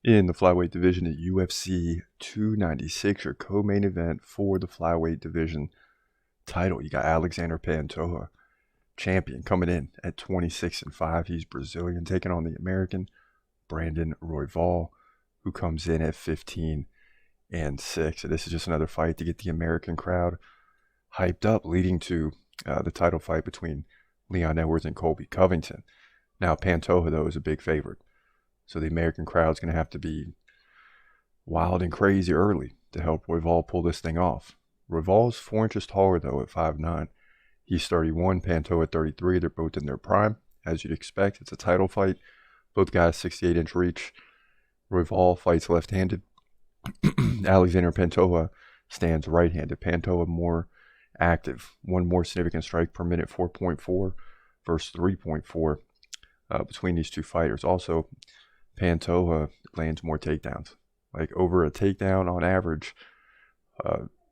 In the flyweight division at UFC 296, your co-main event for the flyweight division title. You got Alexandre Pantoja, champion, coming in at 26-5. He's Brazilian, taking on the American Brandon Royval, who comes in at 15-6. So this is just another fight to get the American crowd hyped up, leading to the title fight between Leon Edwards and Colby Covington. Now, Pantoja, though, is a big favorite. So the American crowd's going to have to be wild and crazy early to help Royval pull this thing off. Royval's 4 inches taller, though, at 5'9". He's 31, Pantoja at 33. They're both in their prime, as you'd expect. It's a title fight. Both guys 68-inch reach. Royval fights left-handed. Alexandre Pantoja stands right-handed. Pantoja more active. One more significant strike per minute, 4.4 versus 3.4 between these two fighters. Also, Pantoja lands more takedowns, like over a takedown on average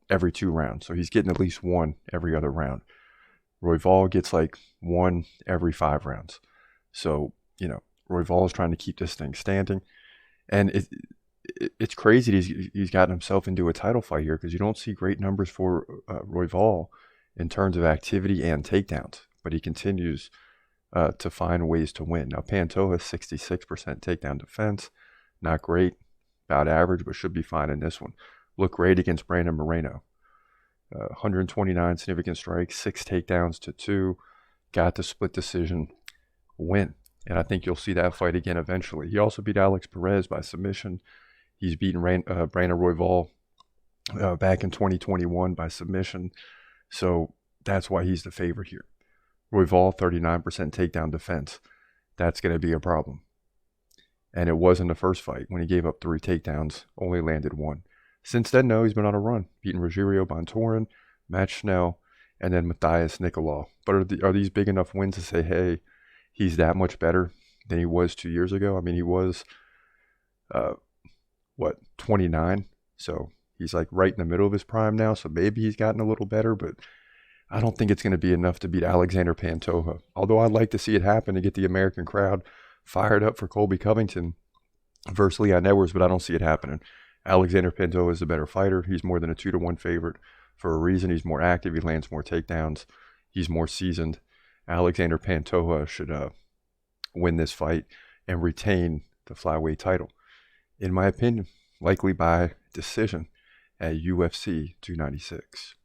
every 2 rounds. So he's getting at least one every other round. Royval gets like one every 5 rounds. So, Royval is trying to keep this thing standing. And it's crazy he's gotten himself into a title fight here, because you don't see great numbers for Royval in terms of activity and takedowns. But he continues to find ways to win. Now, Pantoja, 66% takedown defense. Not great, about average, but should be fine in this one. Looked great against Brandon Moreno. 129 significant strikes, 6 takedowns to 2. Got the split decision win. And I think you'll see that fight again eventually. He also beat Alex Perez by submission. He's beaten Brandon Royval back in 2021 by submission. So that's why he's the favorite here. Royval, 39% takedown defense. That's going to be a problem. And it was in the first fight when he gave up 3 takedowns, only landed 1. Since then, no, he's been on a run, beating Rogerio Bontorin, Matt Schnell, and then Matthias Nicolau. But are these big enough wins to say, hey, he's that much better than he was 2 years ago? I mean, he was, 29? So he's like right in the middle of his prime now, so maybe he's gotten a little better, but I don't think it's going to be enough to beat Alexandre Pantoja. Although I'd like to see it happen to get the American crowd fired up for Colby Covington versus Leon Edwards, but I don't see it happening. Alexandre Pantoja is the better fighter. He's more than a 2-1 favorite for a reason. He's more active. He lands more takedowns. He's more seasoned. Alexandre Pantoja should win this fight and retain the flyweight title, in my opinion, likely by decision at UFC 296.